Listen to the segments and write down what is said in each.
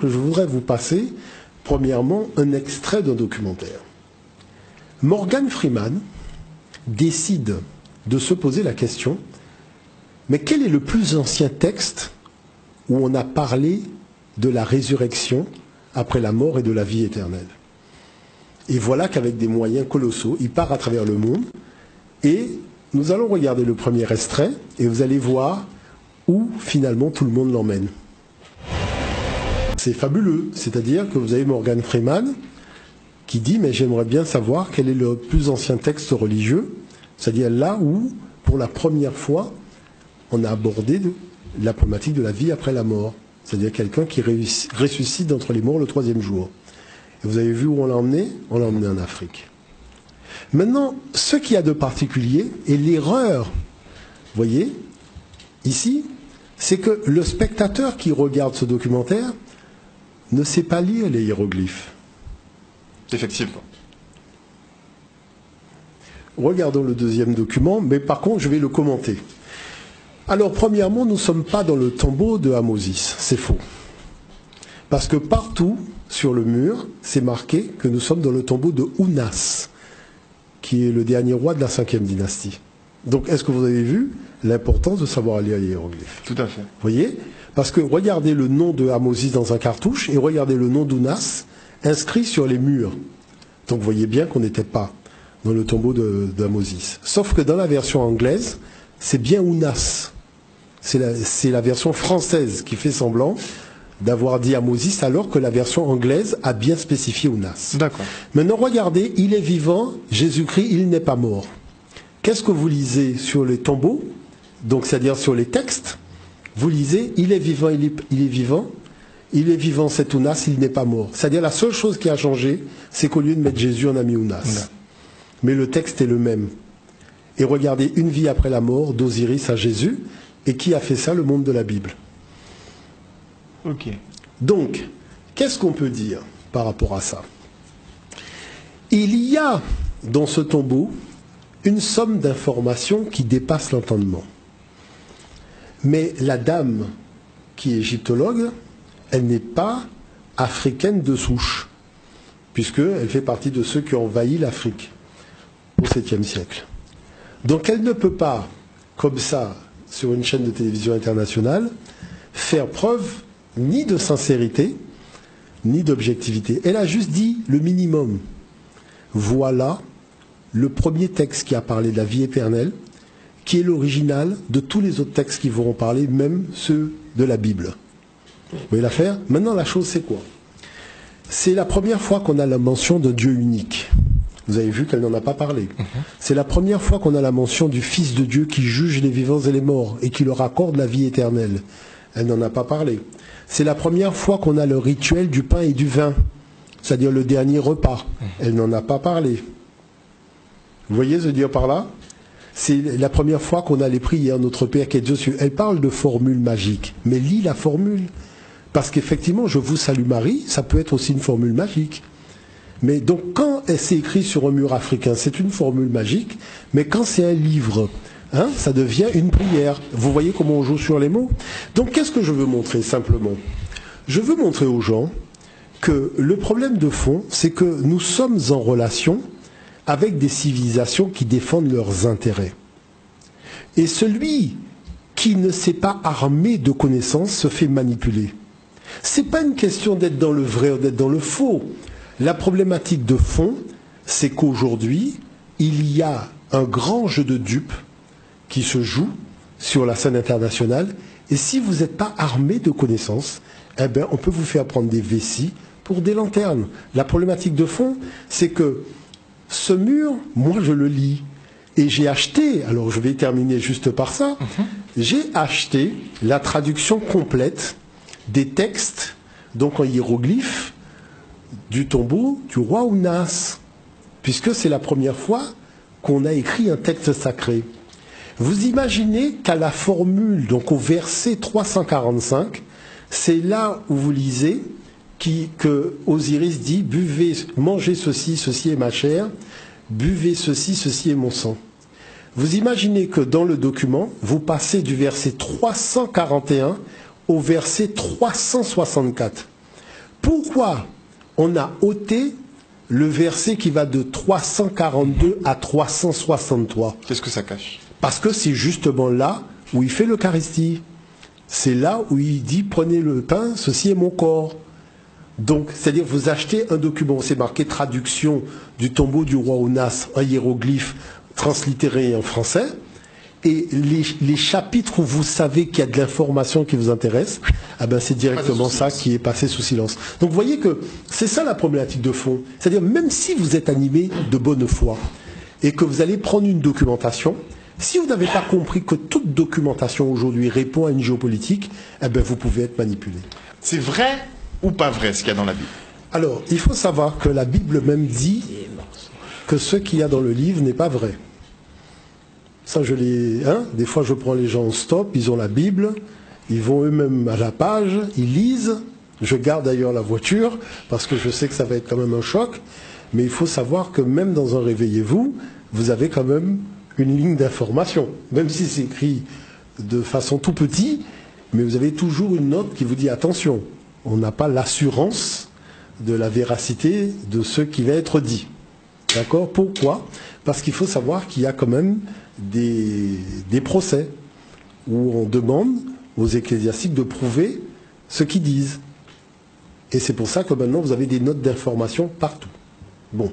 que je voudrais vous passer, premièrement, un extrait d'un documentaire. Morgan Freeman décide de se poser la question, mais quel est le plus ancien texte où on a parlé de la résurrection après la mort et de la vie éternelle? Et voilà qu'avec des moyens colossaux, il part à travers le monde, et nous allons regarder le premier extrait, et vous allez voir où finalement tout le monde l'emmène. C'est fabuleux, c'est-à-dire que vous avez Morgan Freeman qui dit, mais j'aimerais bien savoir quel est le plus ancien texte religieux, c'est-à-dire là où, pour la première fois, on a abordé la problématique de la vie après la mort, c'est-à-dire quelqu'un qui ressuscite d'entre les morts le 3e jour. Et vous avez vu où on l'a emmené? On l'a emmené en Afrique. Maintenant, ce qu'il y a de particulier, et l'erreur, vous voyez, ici, c'est que le spectateur qui regarde ce documentaire ne sait pas lire les hiéroglyphes. Effectivement. Regardons le deuxième document, mais par contre, je vais le commenter. Alors, premièrement, nous ne sommes pas dans le tombeau de Ahmosis. C'est faux. Parce que partout, sur le mur, c'est marqué que nous sommes dans le tombeau de Ounas, qui est le dernier roi de la 5e dynastie. Donc, est-ce que vous avez vu l'importance de savoir lire les hiéroglyphes? Tout à fait. Vous voyez? Parce que regardez le nom de Ahmosis dans un cartouche et regardez le nom d'Ounas inscrit sur les murs. Donc, vous voyez bien qu'on n'était pas dans le tombeau d'Ahmosis. Sauf que dans la version anglaise, c'est bien Ounas. C'est la version française qui fait semblant d'avoir dit Ahmosis alors que la version anglaise a bien spécifié Ounas. D'accord. Maintenant, regardez, il est vivant, Jésus-Christ, il n'est pas mort. Qu'est-ce que vous lisez sur les tombeaux? Donc, c'est-à-dire sur les textes, vous lisez, il est vivant, il est vivant, il est vivant, c'est Ounas, il n'est pas mort. C'est-à-dire la seule chose qui a changé, c'est qu'au lieu de mettre Jésus, on a mis Ounas. Ouais. Mais le texte est le même. Et regardez, une vie après la mort d'Osiris à Jésus, et qui a fait ça? Le monde de la Bible. Ok. Donc, qu'est-ce qu'on peut dire par rapport à ça? Il y a dans ce tombeau une somme d'informations qui dépasse l'entendement. Mais la dame qui est égyptologue, elle n'est pas africaine de souche, puisqu'elle fait partie de ceux qui ont envahi l'Afrique au 7e siècle. Donc elle ne peut pas, comme ça, sur une chaîne de télévision internationale, faire preuve ni de sincérité, ni d'objectivité. Elle a juste dit le minimum. Voilà le premier texte qui a parlé de la vie éternelle, qui est l'original de tous les autres textes qui vont parler, même ceux de la Bible. Vous voyez l'affaire? Maintenant, la chose, c'est quoi? C'est la première fois qu'on a la mention d'un Dieu unique. Vous avez vu qu'elle n'en a pas parlé. C'est la première fois qu'on a la mention du Fils de Dieu qui juge les vivants et les morts et qui leur accorde la vie éternelle. Elle n'en a pas parlé. C'est la première fois qu'on a le rituel du pain et du vin, c'est-à-dire le dernier repas. Elle n'en a pas parlé. Vous voyez ce dire par là? C'est la première fois qu'on a les prières Notre Père qui est Dieu. Elle parle de formule magique, mais lis la formule. Parce qu'effectivement, je vous salue Marie, ça peut être aussi une formule magique. Mais donc quand c'est écrit sur un mur africain, c'est une formule magique, mais quand c'est un livre, ça devient une prière. Vous voyez comment on joue sur les mots? Donc qu'est-ce que je veux montrer simplement? Je veux montrer aux gens que le problème de fond, c'est que nous sommes en relation avec des civilisations qui défendent leurs intérêts. Et celui qui ne s'est pas armé de connaissances se fait manipuler. Ce n'est pas une question d'être dans le vrai ou d'être dans le faux. La problématique de fond, c'est qu'aujourd'hui, il y a un grand jeu de dupes qui se joue sur la scène internationale. Et si vous n'êtes pas armé de connaissances, eh bien, on peut vous faire prendre des vessies pour des lanternes. La problématique de fond, c'est que ce mur, moi je le lis. Et j'ai acheté, alors je vais terminer juste par ça, j'ai acheté la traduction complète des textes, donc en hiéroglyphes, du tombeau du roi Ounas, puisque c'est la première fois qu'on a écrit un texte sacré. Vous imaginez qu'à la formule, donc au verset 345, c'est là où vous lisez que Osiris dit « Buvez, mangez ceci, ceci est ma chair, buvez ceci, ceci est mon sang ». Vous imaginez que dans le document, vous passez du verset 341 au verset 364. Pourquoi on a ôté le verset qui va de 342 à 363? Qu'est-ce que ça cache? Parce que c'est justement là où il fait l'Eucharistie. C'est là où il dit, prenez le pain, ceci est mon corps. Donc, c'est-à-dire, vous achetez un document, c'est marqué traduction du tombeau du roi Onas, un hiéroglyphe translittéré en français, et les chapitres où vous savez qu'il y a de l'information qui vous intéresse, ah ben c'est directement ça qui est passé sous silence. Donc, vous voyez que c'est ça la problématique de fond. C'est-à-dire, même si vous êtes animé de bonne foi, et que vous allez prendre une documentation, si vous n'avez pas compris que toute documentation aujourd'hui répond à une géopolitique, eh ben vous pouvez être manipulé. C'est vrai ou pas vrai ce qu'il y a dans la Bible? Alors, il faut savoir que la Bible même dit que ce qu'il y a dans le livre n'est pas vrai. Ça, des fois, je prends les gens en stop, ils ont la Bible, ils vont eux-mêmes à la page, ils lisent. Je garde d'ailleurs la voiture, parce que je sais que ça va être quand même un choc. Mais il faut savoir que même dans un réveillez-vous, vous avez quand même une ligne d'information. Même si c'est écrit de façon tout petit, mais vous avez toujours une note qui vous dit attention. On n'a pas l'assurance de la véracité de ce qui va être dit. D'accord? Pourquoi? Parce qu'il faut savoir qu'il y a quand même des procès où on demande aux ecclésiastiques de prouver ce qu'ils disent. Et c'est pour ça que maintenant vous avez des notes d'information partout. Bon.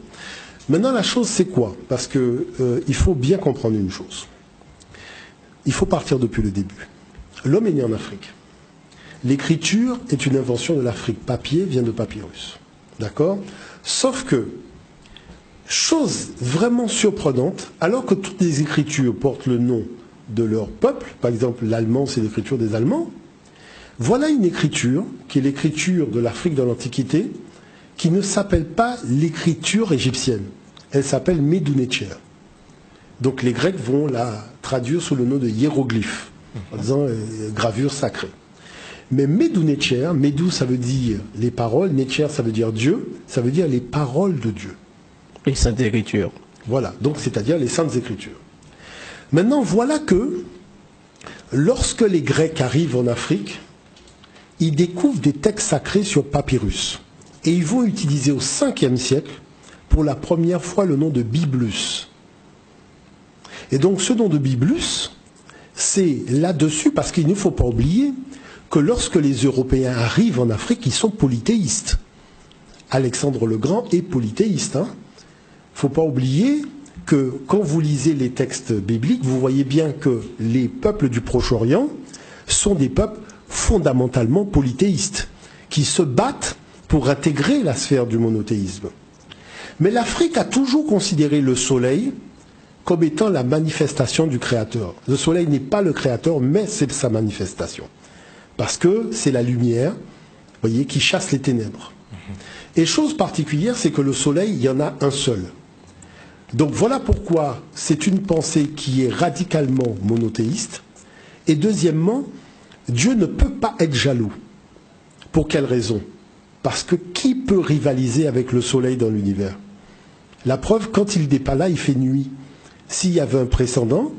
Maintenant la chose c'est quoi? Parce que il faut bien comprendre une chose. Il faut partir depuis le début. L'homme est né en Afrique. L'écriture est une invention de l'Afrique. Papier vient de papyrus. D'accord? Sauf que, chose vraiment surprenante, alors que toutes les écritures portent le nom de leur peuple, par exemple l'allemand c'est l'écriture des Allemands, voilà une écriture, qui est l'écriture de l'Afrique de l'Antiquité, qui ne s'appelle pas l'écriture égyptienne. Elle s'appelle Medunetcher. Donc les Grecs vont la traduire sous le nom de hiéroglyphe, en disant gravure sacrée. Mais Medunetcher, Medu ça veut dire les paroles, Netcher ça veut dire Dieu, ça veut dire les paroles de Dieu. Les Saintes Écritures. Voilà, donc c'est-à-dire les Saintes Écritures. Maintenant, voilà que lorsque les Grecs arrivent en Afrique, ils découvrent des textes sacrés sur papyrus. Et ils vont utiliser au 5e siècle, pour la première fois, le nom de Biblus. Et donc ce nom de Biblus, c'est là-dessus, parce qu'il ne faut pas oublier que lorsque les Européens arrivent en Afrique, ils sont polythéistes. Alexandre le Grand est polythéiste. Il ne faut pas oublier que quand vous lisez les textes bibliques, vous voyez bien que les peuples du Proche-Orient sont des peuples fondamentalement polythéistes, qui se battent pour intégrer la sphère du monothéisme. Mais l'Afrique a toujours considéré le soleil comme étant la manifestation du Créateur. Le soleil n'est pas le Créateur, mais c'est sa manifestation. Parce que c'est la lumière, voyez, qui chasse les ténèbres. Et chose particulière, c'est que le soleil, il y en a un seul. Donc voilà pourquoi c'est une pensée qui est radicalement monothéiste. Et deuxièmement, Dieu ne peut pas être jaloux. Pour quelle raison? Parce que qui peut rivaliser avec le soleil dans l'univers? La preuve, quand il n'est pas là, il fait nuit. S'il y avait un précédent,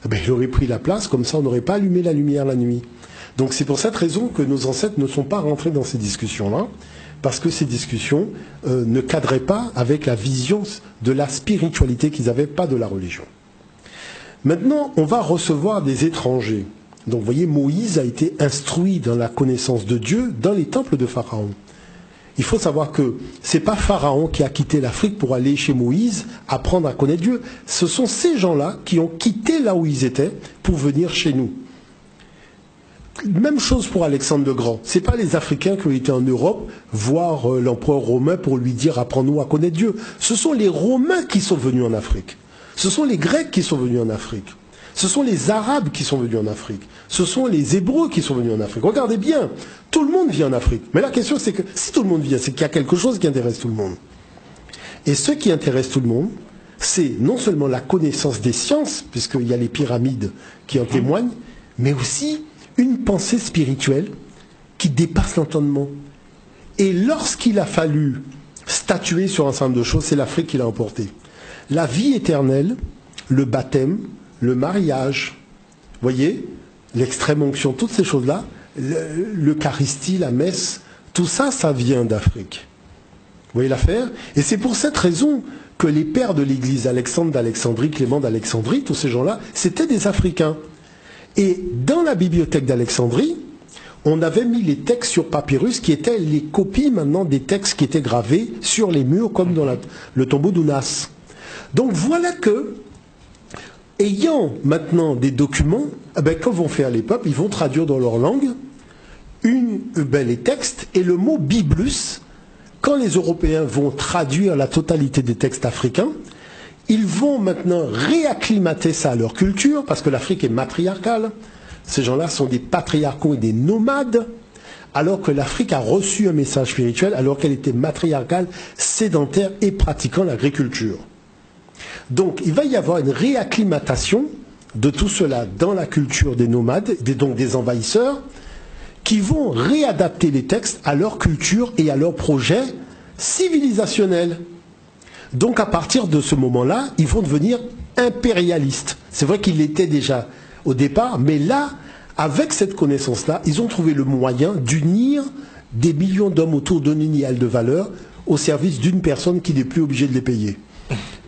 il aurait pris la place, comme ça on n'aurait pas allumé la lumière la nuit. Donc c'est pour cette raison que nos ancêtres ne sont pas rentrés dans ces discussions-là, parce que ces discussions ne cadraient pas avec la vision de la spiritualité qu'ils avaient, pas de la religion. Maintenant, on va recevoir des étrangers. Donc vous voyez, Moïse a été instruit dans la connaissance de Dieu dans les temples de Pharaon. Il faut savoir que ce n'est pas Pharaon qui a quitté l'Afrique pour aller chez Moïse apprendre à connaître Dieu. Ce sont ces gens-là qui ont quitté là où ils étaient pour venir chez nous. Même chose pour Alexandre le Grand. Ce n'est pas les Africains qui ont été en Europe voir l'empereur romain pour lui dire « apprends-nous à connaître Dieu ». Ce sont les Romains qui sont venus en Afrique. Ce sont les Grecs qui sont venus en Afrique. Ce sont les Arabes qui sont venus en Afrique. Ce sont les Hébreux qui sont venus en Afrique. Regardez bien, tout le monde vit en Afrique. Mais la question c'est que si tout le monde vient, c'est qu'il y a quelque chose qui intéresse tout le monde. Et ce qui intéresse tout le monde, c'est non seulement la connaissance des sciences, puisqu'il y a les pyramides qui en témoignent, mais aussi une pensée spirituelle qui dépasse l'entendement. Et lorsqu'il a fallu statuer sur un certain nombre de choses, c'est l'Afrique qui l'a emporté. La vie éternelle, le baptême, le mariage, voyez, l'extrême onction, toutes ces choses-là, l'Eucharistie, la messe, Tout ça, ça vient d'Afrique. Vous voyez l'affaire? Et c'est pour cette raison que les pères de l'Église, Alexandre d'Alexandrie, Clément d'Alexandrie, tous ces gens-là, c'était des Africains. Et dans la bibliothèque d'Alexandrie, on avait mis les textes sur papyrus qui étaient les copies maintenant des textes qui étaient gravés sur les murs comme dans le tombeau d'Ounas. Donc voilà que, ayant maintenant des documents, que vont faire les peuples? Ils vont traduire dans leur langue les textes et le mot biblus. Quand les Européens vont traduire la totalité des textes africains, ils vont maintenant réacclimater ça à leur culture, parce que l'Afrique est matriarcale. Ces gens-là sont des patriarcaux et des nomades, alors que l'Afrique a reçu un message spirituel, alors qu'elle était matriarcale, sédentaire et pratiquant l'agriculture. Donc il va y avoir une réacclimatation de tout cela dans la culture des nomades, donc des envahisseurs, qui vont réadapter les textes à leur culture et à leur projet civilisationnel. Donc à partir de ce moment-là, ils vont devenir impérialistes. C'est vrai qu'ils l'étaient déjà au départ, mais là, avec cette connaissance-là, ils ont trouvé le moyen d'unir des millions d'hommes autour d'un idéal de valeur au service d'une personne qui n'est plus obligée de les payer.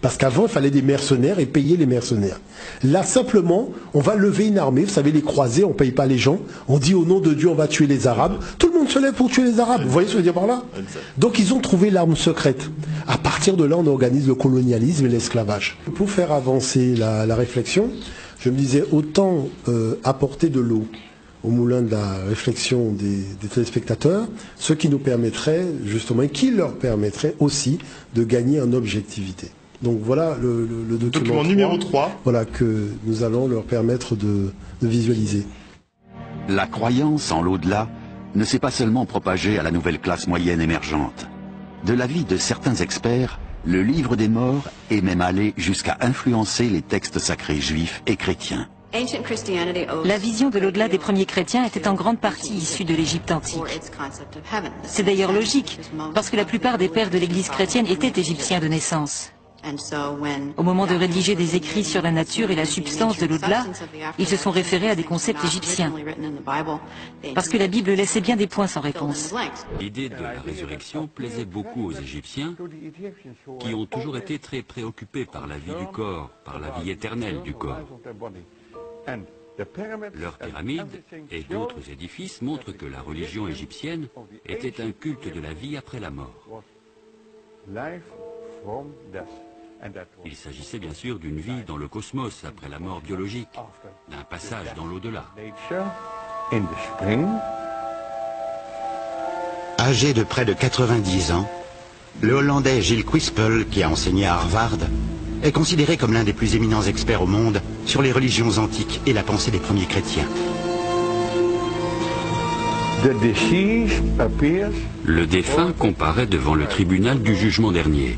Parce qu'avant, il fallait des mercenaires et payer les mercenaires. Là, simplement, on va lever une armée. Vous savez, les croisés, on ne paye pas les gens. On dit au nom de Dieu, on va tuer les Arabes. Tout le monde se lève pour tuer les Arabes. Vous voyez ce que je veux dire par là? Donc, ils ont trouvé l'arme secrète. À partir de là, on organise le colonialisme et l'esclavage. Pour faire avancer la réflexion, je me disais, autant apporter de l'eau au moulin de la réflexion des téléspectateurs, ce qui nous permettrait, justement, et qui leur permettrait aussi de gagner en objectivité. Donc voilà le document numéro 3. Voilà, que nous allons leur permettre de visualiser. La croyance en l'au-delà ne s'est pas seulement propagée à la nouvelle classe moyenne émergente. De l'avis de certains experts, le livre des morts est même allé jusqu'à influencer les textes sacrés juifs et chrétiens. La vision de l'au-delà des premiers chrétiens était en grande partie issue de l'Égypte antique. C'est d'ailleurs logique, parce que la plupart des pères de l'Église chrétienne étaient égyptiens de naissance. Au moment de rédiger des écrits sur la nature et la substance de l'au-delà, ils se sont référés à des concepts égyptiens, parce que la Bible laissait bien des points sans réponse. L'idée de la résurrection plaisait beaucoup aux Égyptiens, qui ont toujours été très préoccupés par la vie du corps, par la vie éternelle du corps. Leurs pyramides et d'autres édifices montrent que la religion égyptienne était un culte de la vie après la mort. Il s'agissait bien sûr d'une vie dans le cosmos après la mort biologique, d'un passage dans l'au-delà. Âgé de près de 90 ans, le Hollandais Gilles Quispel, qui a enseigné à Harvard, est considéré comme l'un des plus éminents experts au monde sur les religions antiques et la pensée des premiers chrétiens. Le défunt comparaît devant le tribunal du jugement dernier.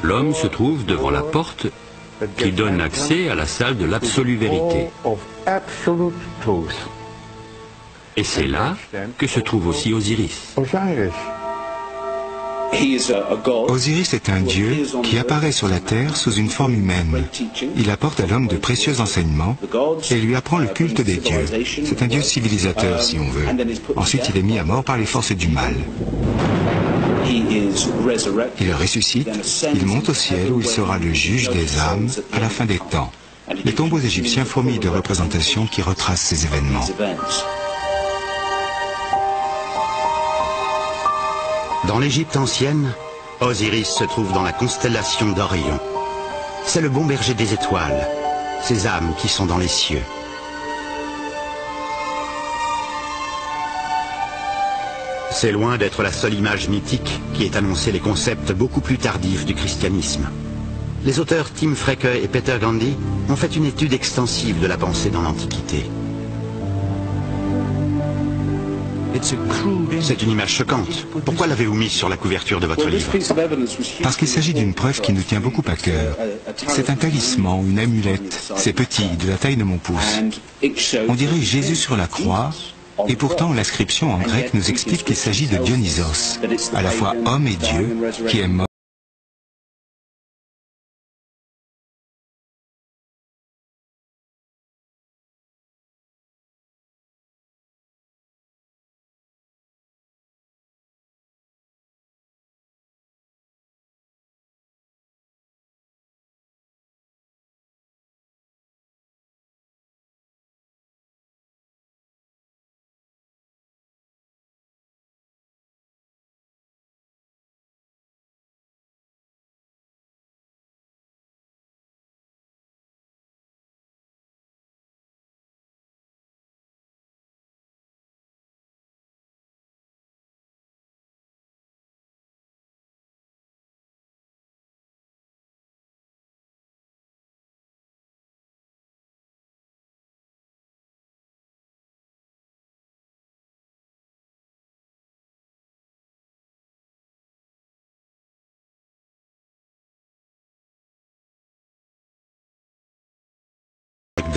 L'homme se trouve devant la porte qui donne accès à la salle de l'absolue vérité. Et c'est là que se trouve aussi Osiris. Osiris est un dieu qui apparaît sur la terre sous une forme humaine. Il apporte à l'homme de précieux enseignements et lui apprend le culte des dieux. C'est un dieu civilisateur, si on veut. Ensuite, il est mis à mort par les forces du mal. Il ressuscite, il monte au ciel où il sera le juge des âmes à la fin des temps. Les tombeaux égyptiens fourmillent de représentations qui retracent ces événements. Dans l'Égypte ancienne, Osiris se trouve dans la constellation d'Orion. C'est le bon berger des étoiles, ces âmes qui sont dans les cieux. C'est loin d'être la seule image mythique qui ait annoncé les concepts beaucoup plus tardifs du christianisme. Les auteurs Tim Freke et Peter Gandhi ont fait une étude extensive de la pensée dans l'Antiquité. C'est une image choquante. Pourquoi l'avez-vous mise sur la couverture de votre livre? Parce qu'il s'agit d'une preuve qui nous tient beaucoup à cœur. C'est un talisman, une amulette. C'est petit, de la taille de mon pouce. On dirait Jésus sur la croix, et pourtant l'inscription en grec nous explique qu'il s'agit de Dionysos, à la fois homme et Dieu, qui est mort.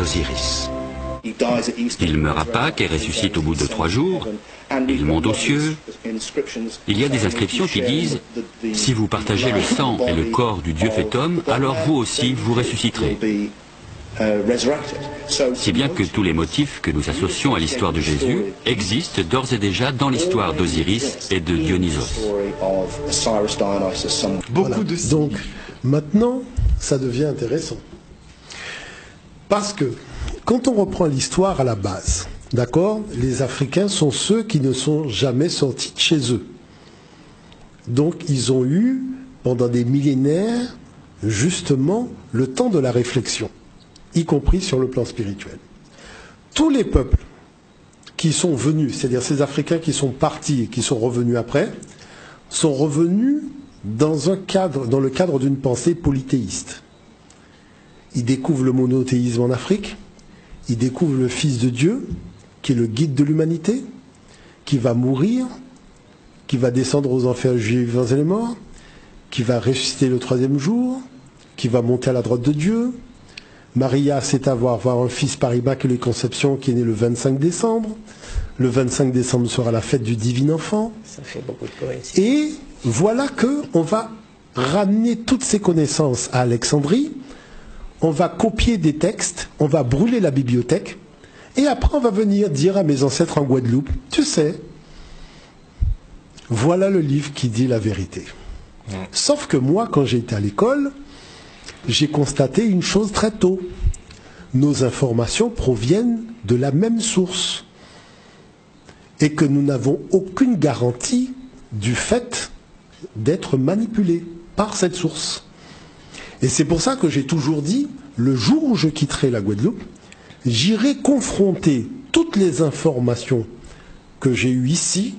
d'Osiris. Il meurt à Pâques et ressuscite au bout de 3 jours. Il monte aux cieux. Il y a des inscriptions qui disent « Si vous partagez le sang et le corps du Dieu fait homme, alors vous aussi vous ressusciterez ». Si bien que tous les motifs que nous associons à l'histoire de Jésus existent d'ores et déjà dans l'histoire d'Osiris et de Dionysos. Beaucoup de signes. Donc, maintenant, ça devient intéressant. Parce que, quand on reprend l'histoire à la base, d'accord, les Africains sont ceux qui ne sont jamais sortis de chez eux. Donc, ils ont eu, pendant des millénaires, justement, le temps de la réflexion, y compris sur le plan spirituel. Tous les peuples qui sont venus, c'est-à-dire ces Africains qui sont partis et qui sont revenus après, sont revenus dans le cadre d'une pensée polythéiste. Ils découvrent le monothéisme en Afrique, ils découvrent le Fils de Dieu, qui est le guide de l'humanité, qui va mourir, qui va descendre aux enfers juifs et les morts, qui va ressusciter le 3e jour, qui va monter à la droite de Dieu. Maria sait avoir un fils par Immaculée Conception qui est né le 25 décembre. Le 25 décembre sera la fête du divin enfant. Ça fait beaucoup de coïncidences. Et voilà qu'on va ramener toutes ces connaissances à Alexandrie, on va copier des textes, on va brûler la bibliothèque, et après on va venir dire à mes ancêtres en Guadeloupe, tu sais, voilà le livre qui dit la vérité. Sauf que moi, quand j'étais à l'école, j'ai constaté une chose très tôt. Nos informations proviennent de la même source. Et que nous n'avons aucune garantie du fait d'être manipulés par cette source. Et c'est pour ça que j'ai toujours dit, le jour où je quitterai la Guadeloupe, j'irai confronter toutes les informations que j'ai eues ici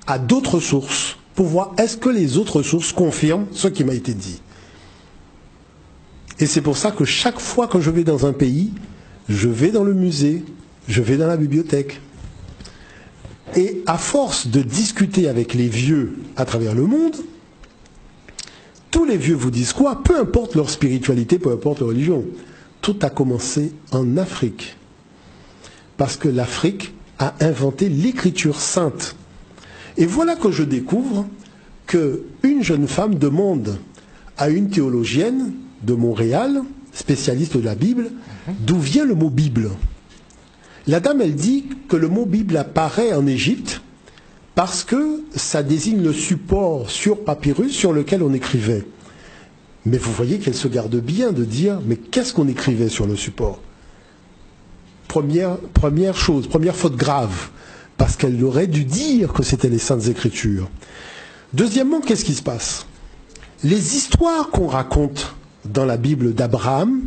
à d'autres sources, pour voir est-ce que les autres sources confirment ce qui m'a été dit. Et c'est pour ça que chaque fois que je vais dans un pays, je vais dans le musée, je vais dans la bibliothèque. Et à force de discuter avec les vieux à travers le monde, tous les vieux vous disent quoi? Peu importe leur spiritualité, peu importe leur religion. Tout a commencé en Afrique. Parce que l'Afrique a inventé l'écriture sainte. Et voilà que je découvre qu'une jeune femme demande à une théologienne de Montréal, spécialiste de la Bible, d'où vient le mot Bible. La dame, elle dit que le mot Bible apparaît en Égypte parce que ça désigne le support sur papyrus sur lequel on écrivait. Mais vous voyez qu'elle se garde bien de dire, mais qu'est-ce qu'on écrivait sur le support? Première chose, première faute grave, parce qu'elle aurait dû dire que c'était les Saintes Écritures. Deuxièmement, qu'est-ce qui se passe? Les histoires qu'on raconte dans la Bible d'Abraham,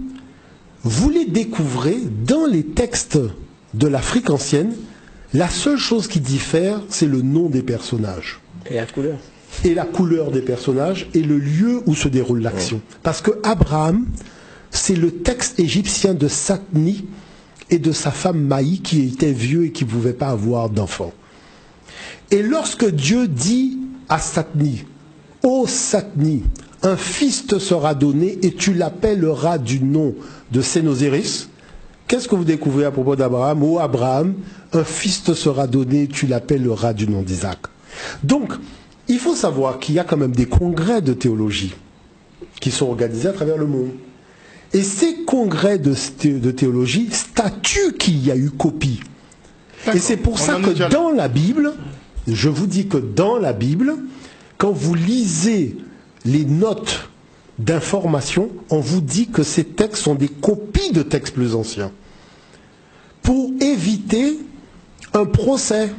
vous les découvrez dans les textes de l'Afrique ancienne. La seule chose qui diffère, c'est le nom des personnages. Et la couleur. Et la couleur des personnages et le lieu où se déroule l'action. Parce que Abraham, c'est le texte égyptien de Satni et de sa femme Maï qui était vieux et qui ne pouvait pas avoir d'enfant. Et lorsque Dieu dit à Satni, « Ô Satni, un fils te sera donné et tu l'appelleras du nom de Sénosiris », qu'est-ce que vous découvrez à propos d'Abraham? « Ô Abraham, un fils te sera donné et tu l'appelleras du nom d'Isaac ». Donc, il faut savoir qu'il y a quand même des congrès de théologie qui sont organisés à travers le monde. Et ces congrès de théologie statuent qu'il y a eu copie. Et c'est pour ça que dans la Bible, je vous dis que dans la Bible, quand vous lisez les notes d'information, on vous dit que ces textes sont des copies de textes plus anciens. Pour éviter un procès.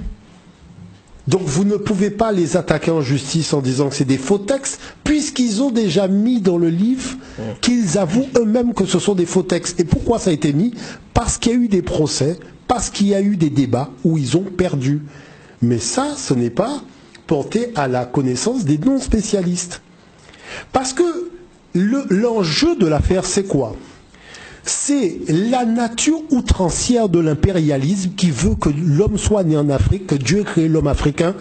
Donc vous ne pouvez pas les attaquer en justice en disant que c'est des faux textes, puisqu'ils ont déjà mis dans le livre qu'ils avouent eux-mêmes que ce sont des faux textes. Et pourquoi ça a été mis? Parce qu'il y a eu des procès, parce qu'il y a eu des débats où ils ont perdu. Mais ça, ce n'est pas porté à la connaissance des non-spécialistes. Parce que l'enjeu de l'affaire, c'est quoi? C'est la nature outrancière de l'impérialisme qui veut que l'homme soit né en Afrique, que Dieu ait créé l'homme africain,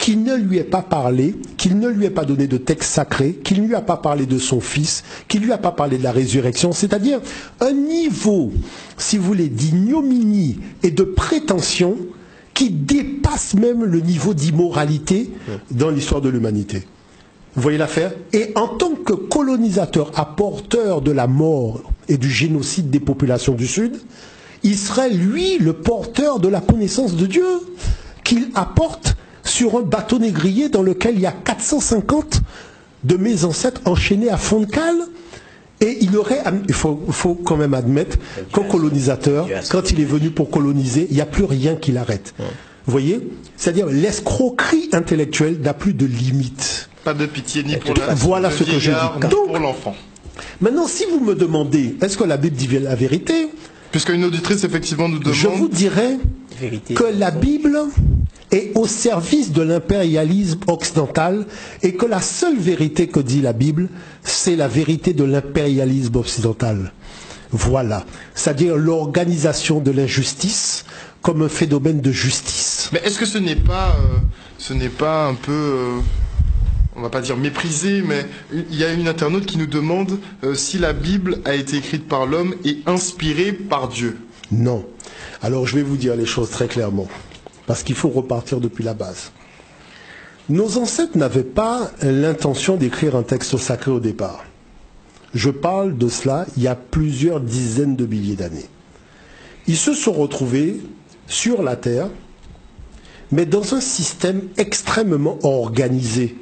qu'il ne lui ait pas parlé, qu'il ne lui ait pas donné de texte sacré, qu'il ne lui a pas parlé de son fils, qu'il ne lui a pas parlé de la résurrection, c'est-à-dire un niveau, si vous voulez, d'ignominie et de prétention qui dépasse même le niveau d'immoralité dans l'histoire de l'humanité. Vous voyez l'affaire? Et en tant que colonisateur, apporteur de la mort et du génocide des populations du Sud, il serait, lui, le porteur de la connaissance de Dieu qu'il apporte sur un bateau négrier dans lequel il y a 450 de mes ancêtres enchaînés à fond de cale. Et il aurait, il faut quand même admettre qu'un colonisateur, quand il est venu pour coloniser, il n'y a plus rien qui l'arrête. Vous voyez? C'est-à-dire l'escroquerie intellectuelle n'a plus de limite. Pas de pitié ni pour voilà ce que je dis. Donc, pour l'enfant. Maintenant, si vous me demandez, est-ce que la Bible dit la vérité? Puisqu'une auditrice, effectivement, nous demande... Je vous dirais que la Bible est au service de l'impérialisme occidental et que la seule vérité que dit la Bible, c'est la vérité de l'impérialisme occidental. Voilà. C'est-à-dire l'organisation de l'injustice comme un phénomène de justice. Mais est-ce que ce n'est pas un peu... on va pas dire méprisé, mais il y a une internaute qui nous demande si la Bible a été écrite par l'homme et inspirée par Dieu. Non. Alors je vais vous dire les choses très clairement, parce qu'il faut repartir depuis la base. Nos ancêtres n'avaient pas l'intention d'écrire un texte sacré au départ. Je parle de cela il y a plusieurs dizaines de milliers d'années. Ils se sont retrouvés sur la terre, mais dans un système extrêmement organisé.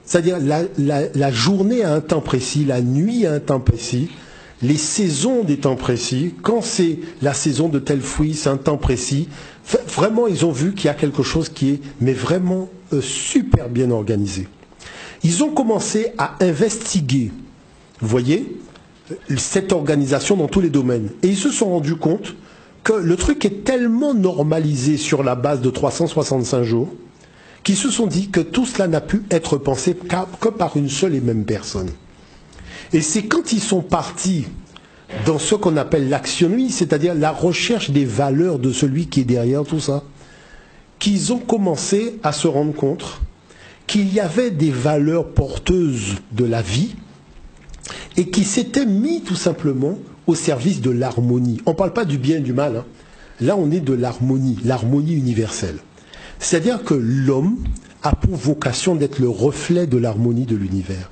C'est-à-dire la journée à un temps précis, la nuit à un temps précis, les saisons des temps précis, quand c'est la saison de tel fruit, c'est un temps précis. Vraiment, ils ont vu qu'il y a quelque chose qui est mais vraiment super bien organisé. Ils ont commencé à investiguer, vous voyez, cette organisation dans tous les domaines. Et ils se sont rendus compte que le truc est tellement normalisé sur la base de 365 jours, qui se sont dit que tout cela n'a pu être pensé que par une seule et même personne. Et c'est quand ils sont partis dans ce qu'on appelle l'actionnisme, c'est-à-dire la recherche des valeurs de celui qui est derrière tout ça, qu'ils ont commencé à se rendre compte qu'il y avait des valeurs porteuses de la vie et qui s'étaient mis tout simplement au service de l'harmonie. On ne parle pas du bien et du mal, hein. Là on est de l'harmonie universelle. C'est-à-dire que l'homme a pour vocation d'être le reflet de l'harmonie de l'univers.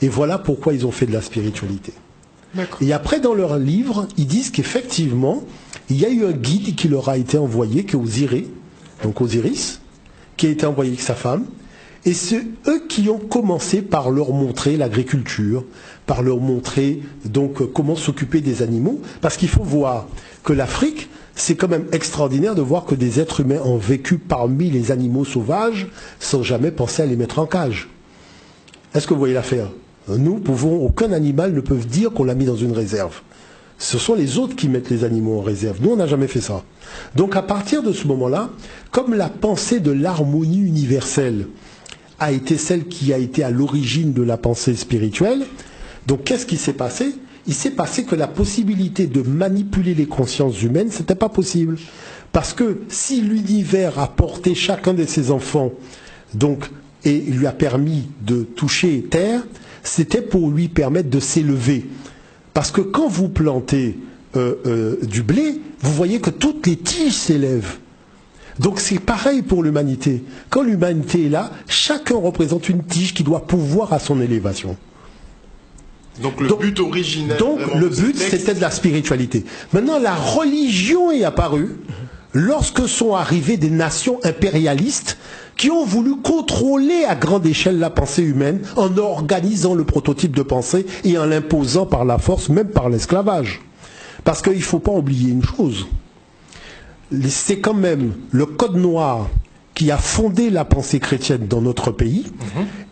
Et voilà pourquoi ils ont fait de la spiritualité. Et après, dans leur livre, ils disent qu'effectivement, il y a eu un guide qui leur a été envoyé, qui est Osiris, donc Osiris, qui a été envoyé avec sa femme. Et c'est eux qui ont commencé par leur montrer l'agriculture, par leur montrer donc comment s'occuper des animaux. Parce qu'il faut voir que l'Afrique, c'est quand même extraordinaire de voir que des êtres humains ont vécu parmi les animaux sauvages sans jamais penser à les mettre en cage. Est-ce que vous voyez l'affaire? Nous pouvons, aucun animal ne peut dire qu'on l'a mis dans une réserve. Ce sont les autres qui mettent les animaux en réserve. Nous, on n'a jamais fait ça. Donc à partir de ce moment-là, comme la pensée de l'harmonie universelle a été celle qui a été à l'origine de la pensée spirituelle, donc qu'est-ce qui s'est passé? Il s'est passé que la possibilité de manipuler les consciences humaines, c'était pas possible. Parce que si l'univers a porté chacun de ses enfants, donc, et lui a permis de toucher terre, c'était pour lui permettre de s'élever. Parce que quand vous plantez du blé, vous voyez que toutes les tiges s'élèvent. Donc c'est pareil pour l'humanité. Quand l'humanité est là, chacun représente une tige qui doit pourvoir à son élévation. Donc le but originel. Donc le but, c'était de la spiritualité. Maintenant, la religion est apparue lorsque sont arrivées des nations impérialistes qui ont voulu contrôler à grande échelle la pensée humaine en organisant le prototype de pensée et en l'imposant par la force, même par l'esclavage. Parce qu'il ne faut pas oublier une chose. C'est quand même le code noir qui a fondé la pensée chrétienne dans notre pays.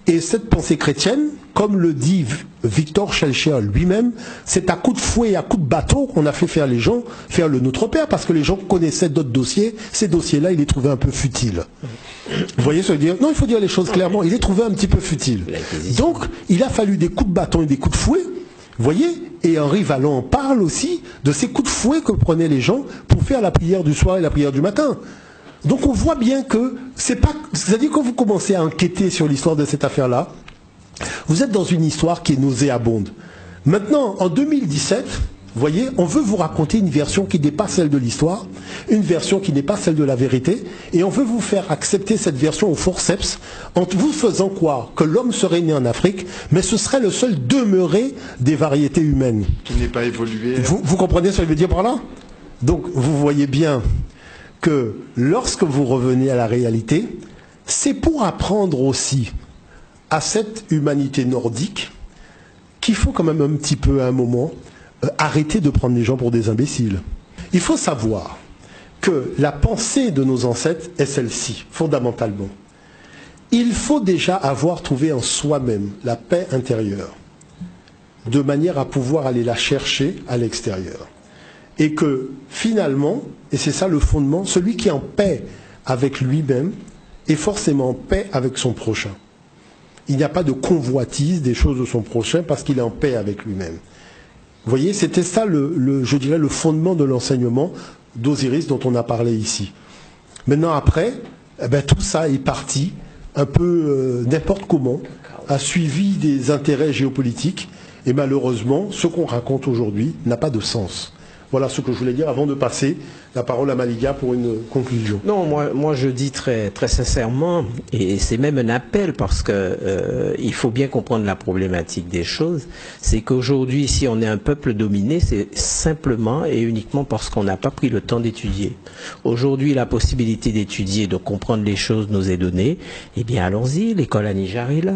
Et cette pensée chrétienne, comme le dit Victor Schellcher lui-même, c'est à coup de fouet et à coup de bateau qu'on a fait faire les gens faire le Notre Père, parce que les gens connaissaient d'autres dossiers. Ces dossiers-là, ils les trouvaient un peu futiles. Vous voyez ce que je veux dire? Non, il faut dire les choses clairement. Il les trouvait un petit peu futiles. Donc, il a fallu des coups de bâton et des coups de fouet. Vous voyez? Et Henri Vallon parle aussi de ces coups de fouet que prenaient les gens pour faire la prière du soir et la prière du matin. Donc on voit bien que c'est pas, c'est-à-dire quand vous commencez à enquêter sur l'histoire de cette affaire-là, vous êtes dans une histoire qui est nauséabonde. Maintenant, en 2017, vous voyez, on veut vous raconter une version qui n'est pas celle de l'histoire, une version qui n'est pas celle de la vérité, et on veut vous faire accepter cette version au forceps, en vous faisant croire que l'homme serait né en Afrique, mais ce serait le seul demeuré des variétés humaines. Qui n'est pas évolué. Vous comprenez ce que je veux dire par là? Donc, vous voyez bien que lorsque vous revenez à la réalité, c'est pour apprendre aussi à cette humanité nordique qu'il faut quand même un petit peu à un moment arrêter de prendre les gens pour des imbéciles. Il faut savoir que la pensée de nos ancêtres est celle-ci, fondamentalement. Il faut déjà avoir trouvé en soi-même la paix intérieure, de manière à pouvoir aller la chercher à l'extérieur. Et que finalement, et c'est ça le fondement, celui qui est en paix avec lui-même est forcément en paix avec son prochain. Il n'y a pas de convoitise des choses de son prochain parce qu'il est en paix avec lui-même. Vous voyez, c'était ça, je dirais, le fondement de l'enseignement d'Osiris dont on a parlé ici. Maintenant, après, eh ben, tout ça est parti un peu n'importe comment, a suivi des intérêts géopolitiques, et malheureusement, ce qu'on raconte aujourd'hui n'a pas de sens. Voilà ce que je voulais dire avant de passer la parole à Maliga pour une conclusion. Non, moi je dis très sincèrement, et c'est même un appel parce que il faut bien comprendre la problématique des choses, c'est qu'aujourd'hui, si on est un peuple dominé, c'est simplement et uniquement parce qu'on n'a pas pris le temps d'étudier. Aujourd'hui, la possibilité d'étudier, de comprendre les choses nous est donnée, eh bien allons-y, l'école à Niger est là.